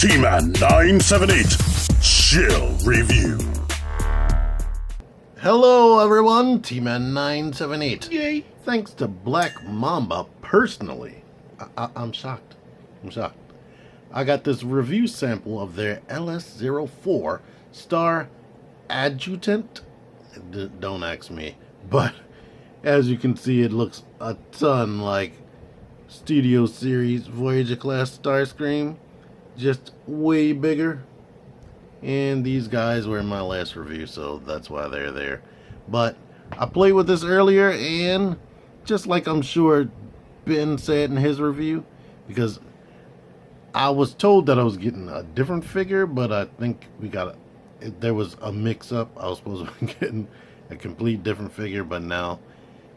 T-Man 978 Chill Review. Hello everyone, T-Man 978. Yay! Thanks to Black Mamba personally. I'm shocked. I got this review sample of their LS-04 Star Adjutant. Don't ask me. But as you can see, it looks a ton like Studio Series Voyager class Starscream. Just way bigger. And these guys were in my last review, so that's why they're there. But I played with this earlier, and just like I'm sure Ben said in his review, because I was told that I was getting a different figure, but I think there was a mix-up. I was supposed to be getting a complete different figure, but now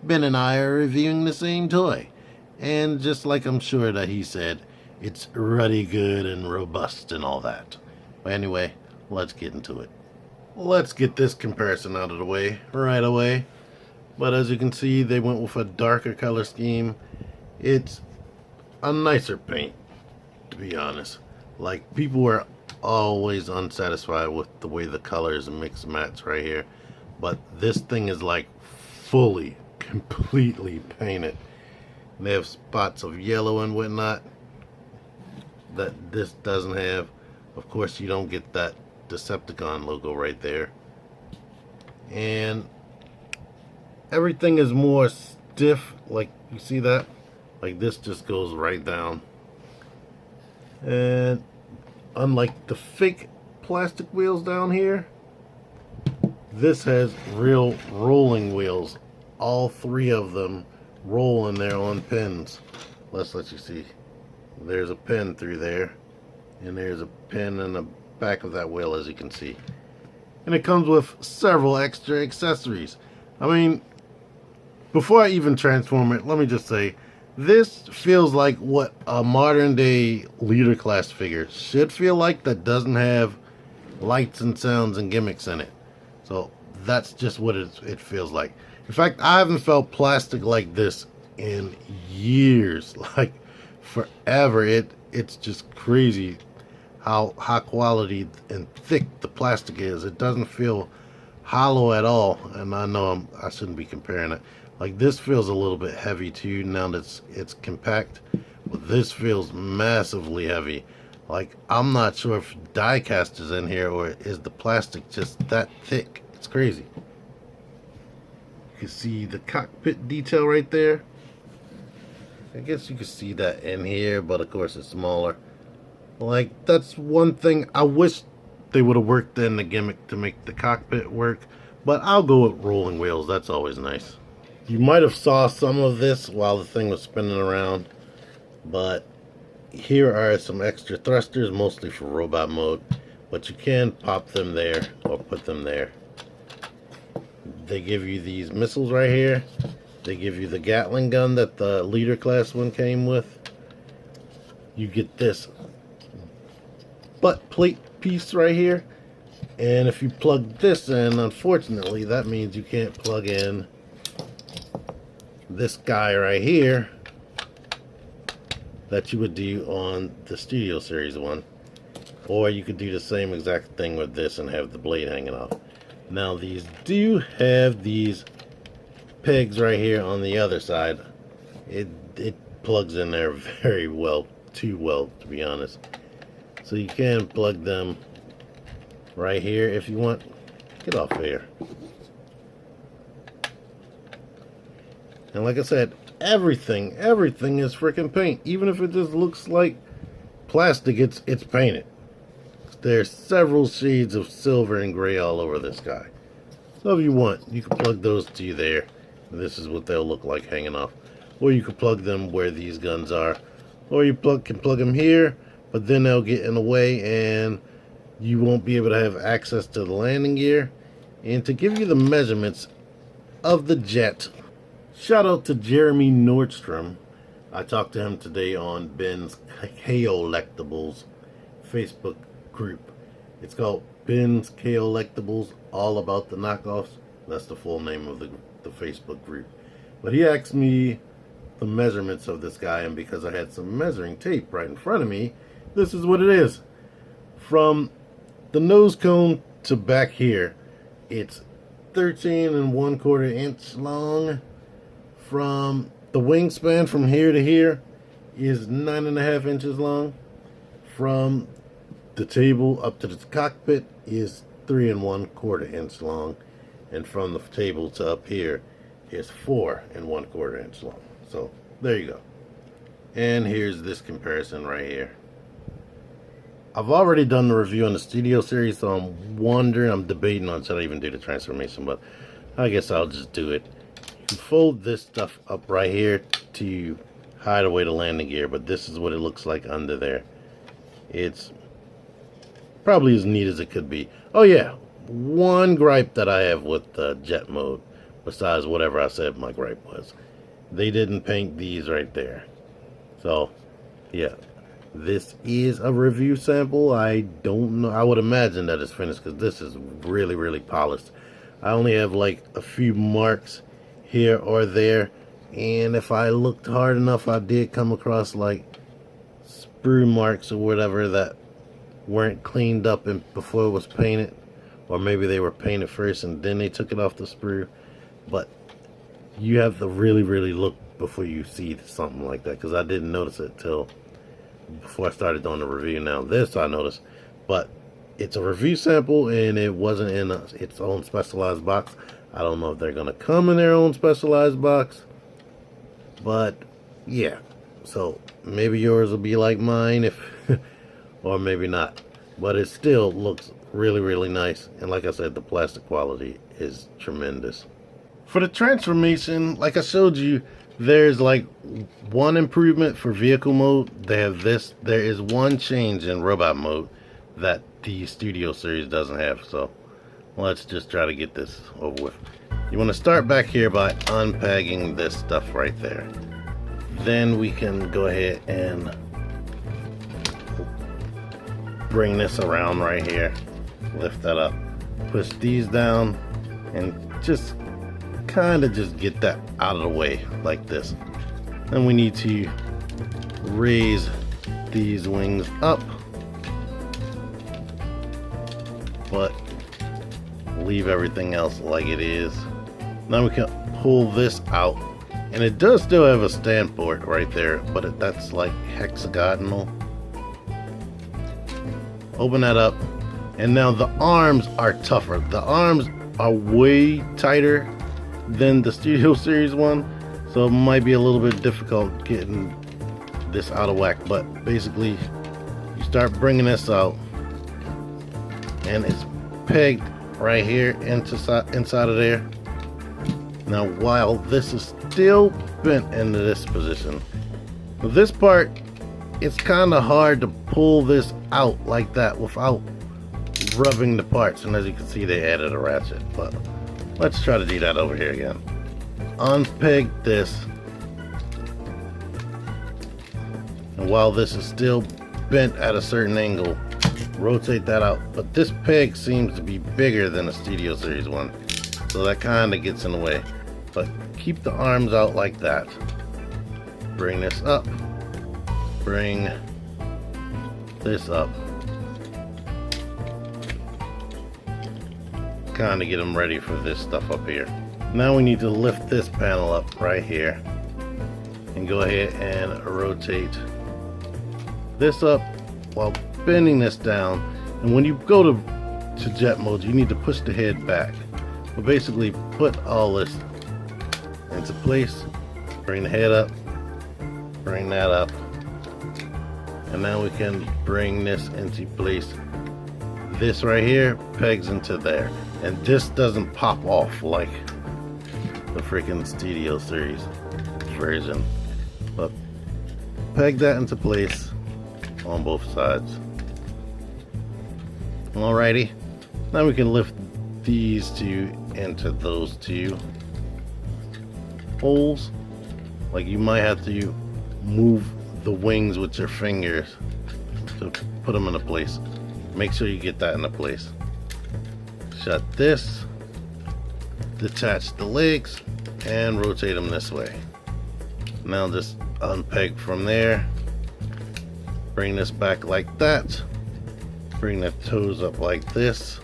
Ben and I are reviewing the same toy. And just like I'm sure that he said, it's really good and robust and all that. But anyway, let's get into it. Let's get this comparison out of the way right away. But as you can see, they went with a darker color scheme. It's a nicer paint, to be honest. Like, people were always unsatisfied with the way the colors mix match right here. But this thing is like fully, completely painted. And they have spots of yellow and whatnot that this doesn't have. Of course, you don't get that Decepticon logo right there. And everything is more stiff, like you see that? Like this just goes right down. And unlike the fake plastic wheels down here, this has real rolling wheels. All three of them roll in there on pins. Let's let you see. There's a pin through there. And there's a pin in the back of that wheel, as you can see. And it comes with several extra accessories. I mean, before I even transform it, let me just say, this feels like what a modern day leader class figure should feel like, that doesn't have lights and sounds and gimmicks in it. So that's just what it feels like. In fact, I haven't felt plastic like this in years, like forever. It's just crazy how high quality and thick the plastic is. It doesn't feel hollow at all. And I know I shouldn't be comparing it. Like, this feels a little bit heavy too now that it's compact, but this feels massively heavy. Like, I'm not sure if die cast is in here or is the plastic just that thick. It's crazy. You can see the cockpit detail right there. I guess you can see that in here, but of course it's smaller. Like, that's one thing I wish they would have worked in the gimmick to make the cockpit work, but I'll go with rolling wheels. That's always nice. You might have saw some of this while the thing was spinning around, but here are some extra thrusters, mostly for robot mode, but you can pop them there or put them there. They give you these missiles right here. They give you the Gatling gun that the leader class one came with. You get this butt plate piece right here. And if you plug this in, unfortunately, that means you can't plug in this guy right here that you would do on the Studio Series one. Or you could do the same exact thing with this and have the blade hanging off. Now, these do have these pegs right here on the other side. It plugs in there very well, too well, to be honest. So you can plug them right here if you want. Get off here. And like I said, everything is freaking paint. Even if it just looks like plastic, it's painted. There's several shades of silver and gray all over this guy. So if you want, you can plug those to there. This is what they'll look like hanging off. Or you can plug them where these guns are. Or you can plug them here, but then they'll get in the way and you won't be able to have access to the landing gear. And to give you the measurements of the jet, shout out to Jeremy Nordstrom. I talked to him today on Ben's K-Electables Facebook group. It's called Ben's K-Electables, all about the knockoffs. That's the full name of the Facebook group. But he asked me the measurements of this guy, and because I had some measuring tape right in front of me, this is what it is. From the nose cone to back here, it's 13 1/4 inch long. From the wingspan from here to here is 9.5 inches long. From the table up to the cockpit is 3 1/4 inch long, and from the table to up here is 4 1/4 inch long. So there you go. And here's this comparison right here. I've already done the review on the Studio Series, so I'm debating on should I even do the transformation, but I guess I'll just do it. You can fold this stuff up right here to hide away the landing gear, but this is what it looks like under there. It's probably as neat as it could be. Oh yeah, one gripe that I have with jet mode, besides whatever I said my gripe was, they didn't paint these right there. So yeah, this is a review sample. I don't know, I would imagine that it's finished because this is really polished. I only have like a few marks here or there, and if I looked hard enough, I did come across like sprue marks or whatever that weren't cleaned up before it was painted, or maybe they were painted first and then they took it off the sprue. But you have to really look before you see something like that, because I didn't notice it till before I started doing the review. Now this I noticed, but it's a review sample and it wasn't in its own specialized box. I don't know if they're gonna come in their own specialized box, but yeah, so maybe yours will be like mine, if or maybe not, but it still looks really nice. And like I said, the plastic quality is tremendous. For the transformation, like I showed you, there's like one improvement for vehicle mode. They have this. There is one change in robot mode that the Studio Series doesn't have. So let's just try to get this over with. You want to start back here by unpegging this stuff right there. Then we can go ahead and bring this around right here. Lift that up. Push these down and just kind of just get that out of the way like this. Then we need to raise these wings up, but leave everything else like it is. Now we can pull this out, and it does still have a stand port right there, but that's like hexagonal. Open that up, and now the arms are tougher. The arms are way tighter than the Studio Series one, so it might be a little bit difficult getting this out of whack. But basically, you start bringing this out, and it's pegged right here inside of there. Now, while this is still bent into this position, with this part, it's kind of hard to pull this out like that without rubbing the parts. And as you can see, they added a ratchet, but let's try to do that over here again. Unpeg this, and while this is still bent at a certain angle, rotate that out. But this peg seems to be bigger than the Studio Series one, so that kind of gets in the way. But keep the arms out like that. Bring this up, bring this up, kind of get them ready for this stuff up here. Now we need to lift this panel up right here and go ahead and rotate this up while bending this down. And when you go to jet mode, you need to push the head back. But basically put all this into place. Bring the head up, bring that up, and now we can bring this into place. This right here pegs into there, and this doesn't pop off like the freaking Studio Series version. But peg that into place on both sides. Alrighty, now we can lift these two into those two holes. Like, you might have to move the wings with your fingers to put them into place. Make sure you get that into place. Shut this, detach the legs, and rotate them this way. Now just unpeg from there, bring this back like that, Bring the toes up like this.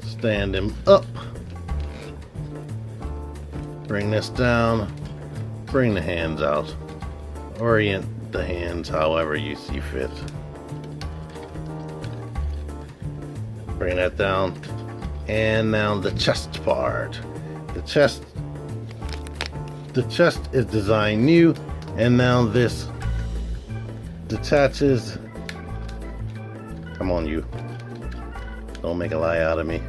Stand him up. Bring this down. Bring the hands out. Orient the hands however you see fit. Bring that down. And now the chest part. The chest is designed new, and now this detaches. Come on, you. Don't make a lie out of me.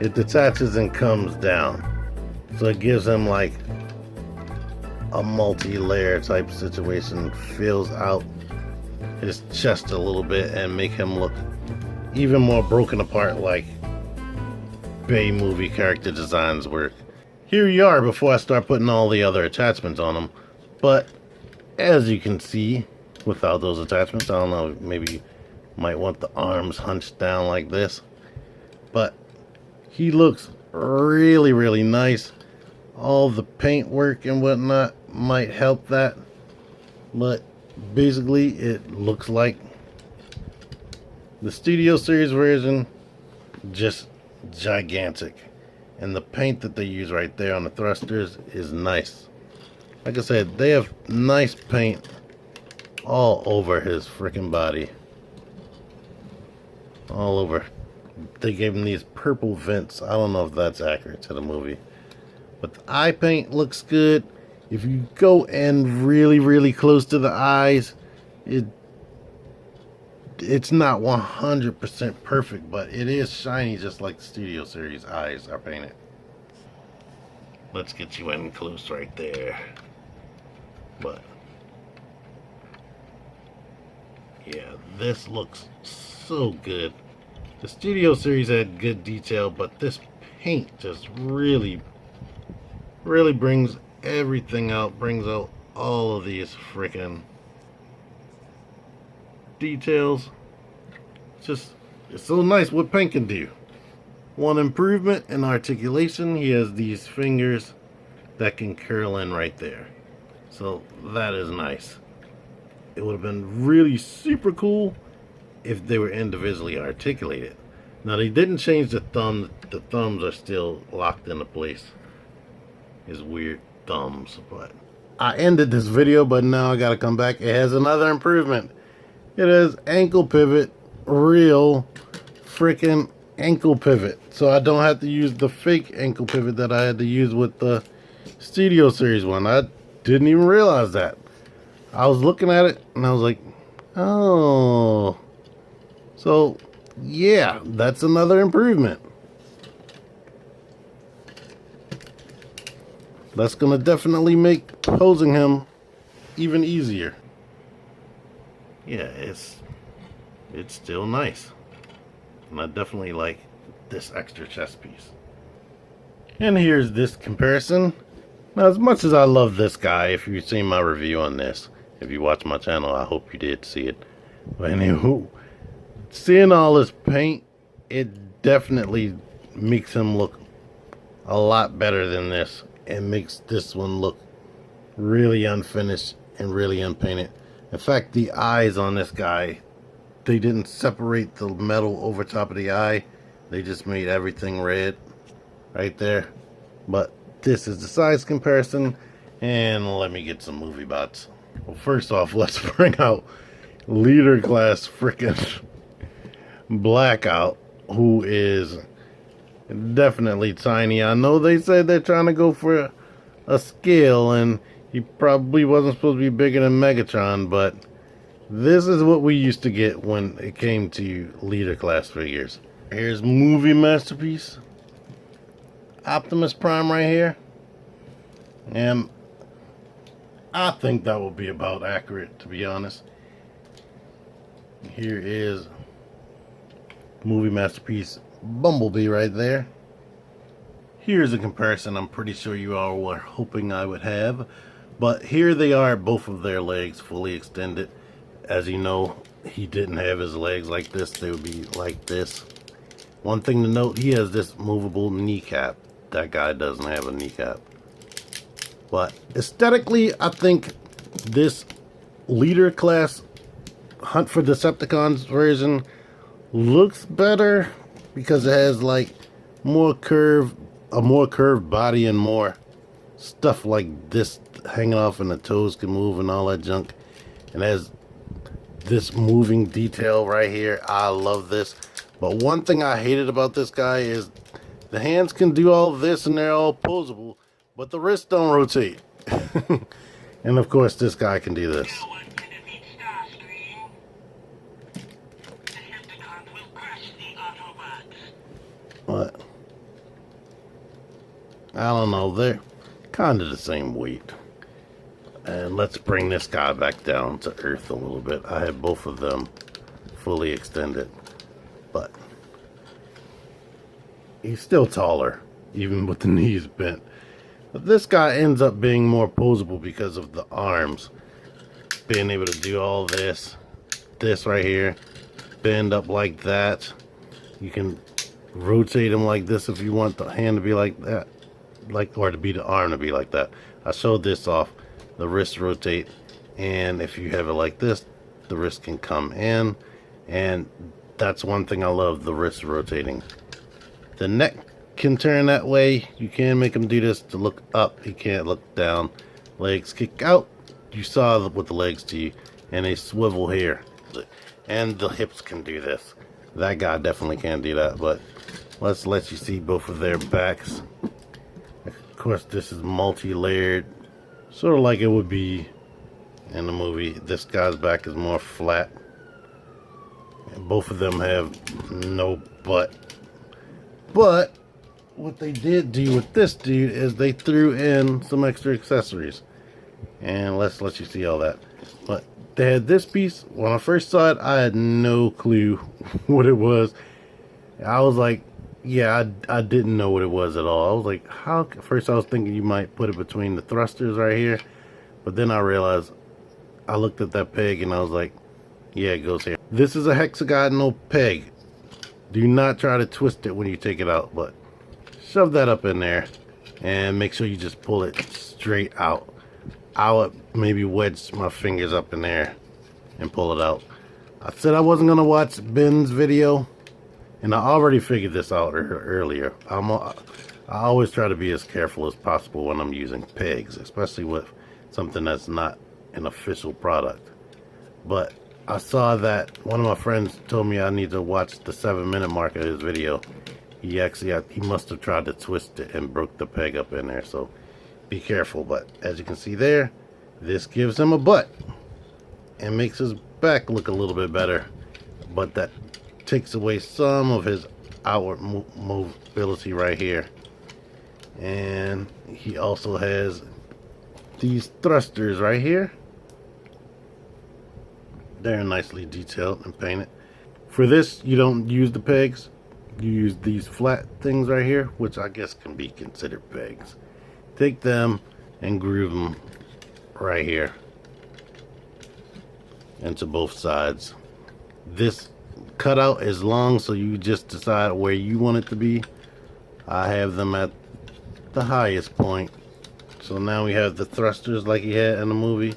It detaches and comes down. So it gives him like a multi-layer type situation. Fills out his chest a little bit and make him look even more broken apart like Bay movie character designs work. Here you are before I start putting all the other attachments on him. But as you can see, without those attachments, I don't know, maybe you might want the arms hunched down like this. But he looks really, really nice. All the paint work and whatnot might help that. But basically, it looks like the Studio Series version, just gigantic. And the paint that they use right there on the thrusters is nice. Like I said, they have nice paint all over his freaking body. All over. They gave him these purple vents. I don't know if that's accurate to the movie. But the eye paint looks good. If you go in really, really close to the eyes, it's not 100% perfect, but it is shiny just like the Studio Series eyes are painted. Let's get you in close right there. But yeah, this looks so good. The Studio Series had good detail, but this paint just really brings everything out, brings out all of these freaking details. It's so nice what paint can do. One improvement in articulation, he has these fingers that can curl in right there. So that is nice. It would have been really super cool if they were individually articulated. Now they didn't change the thumb. The thumbs are still locked into place. His weird thumbs, but I ended this video, but now I gotta come back. It has another improvement. It has ankle pivot, real freaking ankle pivot. So I don't have to use the fake ankle pivot that I had to use with the Studio Series one. I didn't even realize that. I was looking at it and I was like, oh. So yeah, that's another improvement. That's gonna definitely make posing him even easier. Yeah, it's still nice. And I definitely like this extra chest piece. And here's this comparison. Now, as much as I love this guy, if you've seen my review on this, if you watch my channel, I hope you did see it. But anywho, seeing all this paint, it definitely makes him look a lot better than this. It makes this one look really unfinished and really unpainted. In fact, the eyes on this guy, they didn't separate the metal over top of the eye. They just made everything red right there. But this is the size comparison, and let me get some movie bots. Well, first off, let's bring out leader class freaking Blackout, who is definitely tiny. I know they said they're trying to go for a scale, and he probably wasn't supposed to be bigger than Megatron, but this is what we used to get when it came to leader class figures. Here's movie masterpiece Optimus Prime right here, and I think that will be about accurate, to be honest. Here is movie masterpiece Bumblebee right there. Here's a comparison I'm pretty sure you all were hoping I would have, but here they are, both of their legs fully extended. As you know, he didn't have his legs like this, they would be like this. One thing to note, he has this movable kneecap. That guy doesn't have a kneecap. But aesthetically, I think this Leader class Hunt for Decepticons version looks better because it has like a more curved body and more stuff like this hanging off, and the toes can move and all that junk. And has this moving detail right here. I love this. But one thing I hated about this guy is the hands can do all this and they're all posable, but the wrists don't rotate. And of course this guy can do this. What? I don't know, they're kind of the same weight. And let's bring this guy back down to earth a little bit. I have both of them fully extended, but he's still taller, even with the knees bent. But this guy ends up being more posable because of the arms. Being able to do all this right here, bend up like that. You can rotate him like this if you want the hand to be like that, or to be the arm to be like that. I showed this off. The wrist rotate, and if you have it like this, the wrist can come in, and that's one thing I love, the wrist rotating. The neck can turn that way. You can make him do this to look up. He can't look down. Legs kick out. You saw what the legs do, and they swivel here. And the hips can do this. That guy definitely can't do that, but let's let you see both of their backs. Of course, this is multi-layered, sort of like it would be in the movie. This guy's back is more flat. And both of them have no butt. But what they did do with this dude is they threw in some extra accessories. And let's let you see all that. But they had this piece. When I first saw it, I had no clue what it was. I was like, yeah, I didn't know what it was at all. I was like, how? First I was thinking you might put it between the thrusters right here. But then I realized, I looked at that peg and I was like, yeah, it goes here. This is a hexagonal peg. Do not try to twist it when you take it out, but shove that up in there and make sure you just pull it straight out. I would maybe wedge my fingers up in there and pull it out. I said I wasn't going to watch Ben's video, and I already figured this out earlier. I always try to be as careful as possible when I'm using pegs, especially with something that's not an official product. But I saw that one of my friends told me I need to watch the 7-minute mark of his video. He must have tried to twist it and broke the peg up in there, so be careful. But as you can see there, this gives him a butt and makes his back look a little bit better, but that takes away some of his outward mobility right here. And he also has these thrusters right here. They're nicely detailed and painted. For this, you don't use the pegs. You use these flat things right here, which I guess can be considered pegs. Take them and groove them right here into both sides. This cutout is long, so you just decide where you want it to be. I have them at the highest point. So now we have the thrusters like he had in the movie.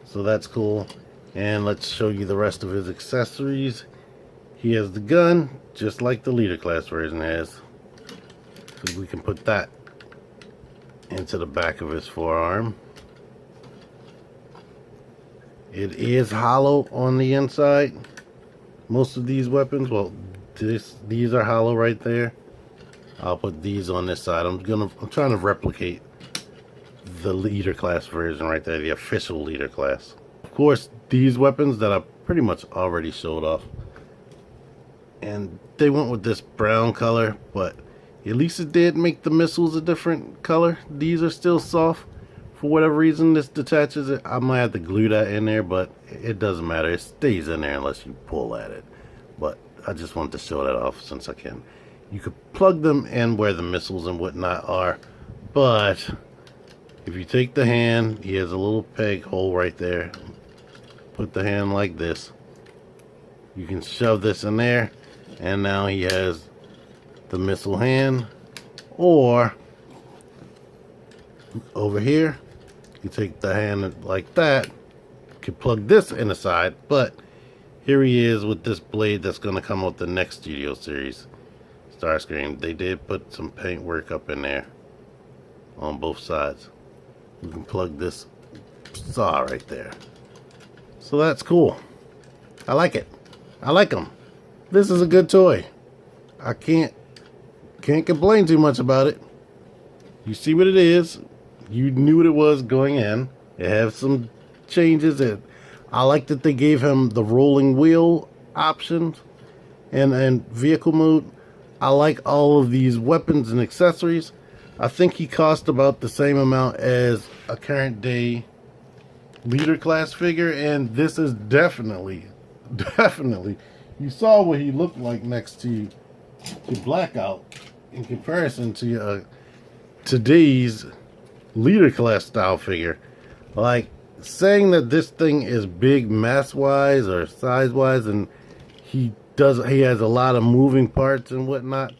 So that's cool. And let's show you the rest of his accessories. He has the gun, just like the leader class version has. So we can put that into the back of his forearm. It is hollow on the inside. Most of these weapons, well, these are hollow right there. I'll put these on this side. I'm trying to replicate the leader class version right there, the official leader class. Of course, these weapons that I pretty much already showed off, and they went with this brown color, but at least it did make the missiles a different color. These are still soft. For whatever reason, this detaches it. I might have to glue that in there, but it doesn't matter. It stays in there unless you pull at it. But I just wanted to show that off since I can. You could plug them in where the missiles and whatnot are, but if you take the hand, he has a little peg hole right there. Put the hand like this. You can shove this in there, and now he has the missile hand. Or over here, you take the hand like that, could plug this in the side, but here he is with this blade that's going to come with the next Studio Series Starscream. They did put some paint work up in there on both sides. You can plug this saw right there. So that's cool. I like it. I like them. This is a good toy. I can't complain too much about it. You see what it is. You knew what it was going in. It has some changes. I like that they gave him the rolling wheel options and vehicle mode. I like all of these weapons and accessories. I think he cost about the same amount as a current day leader class figure, and this is definitely, you saw what he looked like next to Blackout in comparison to today's leader class style figure. Like, saying that this thing is big mass wise or size wise, and he has a lot of moving parts and whatnot,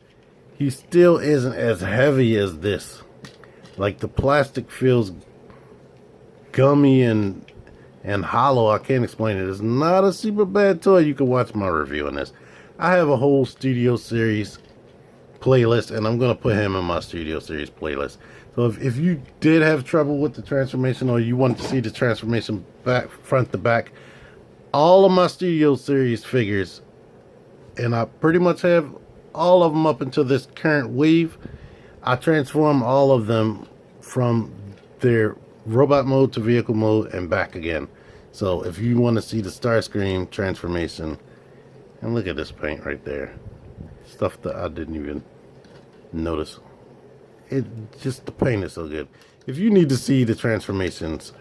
he still isn't as heavy as this. Like, the plastic feels gummy and hollow. I can't explain it. It's not a super bad toy. You can watch my review on this. I have a whole Studio Series playlist, and I'm going to put him in my Studio Series playlist. So if you did have trouble with the transformation, or you want to see the transformation back, front to back, all of my Studio Series figures, and I pretty much have all of them up until this current wave, I transform all of them from their robot mode to vehicle mode and back again. So if you want to see the Starscream transformation, and look at this paint right there, stuff that I didn't even notice. It just, the paint is so good. If you need to see the transformations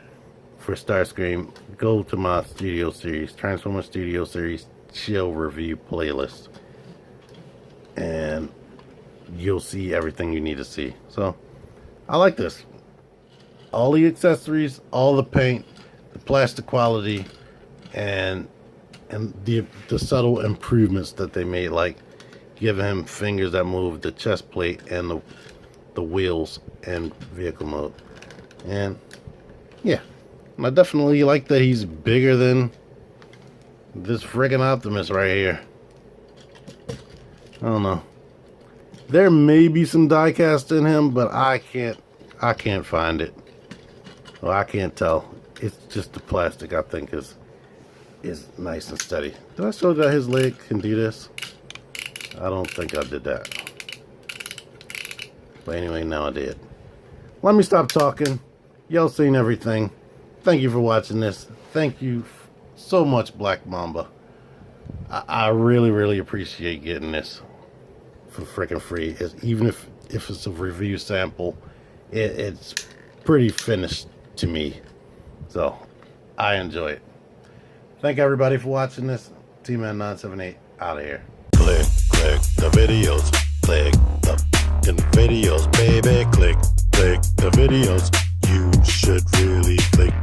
for Starscream, go to my Studio Series, Transformer Studio Series Chill Review playlist, and you'll see everything you need to see. So I like this. All the accessories, all the paint, the plastic quality, and the subtle improvements that they made, like giving him fingers that move, the chest plate, and the wheels and vehicle mode. And yeah, I definitely like that he's bigger than this friggin' Optimus right here. I don't know. There may be some die cast in him, but I can't find it. Well, I can't tell. It's just the plastic, I think, is nice and steady. Did I show that his leg can do this? I don't think I did that. But anyway, now I did. Let me stop talking. Y'all seen everything. Thank you for watching this. Thank you so much, Black Mamba. I really, really appreciate getting this for freaking free. Even if it's a review sample, it's pretty finished to me. So, I enjoy it. Thank everybody for watching this. T-Man978 out of here. Click the videos. Click the videos, baby. Click the videos. You should really click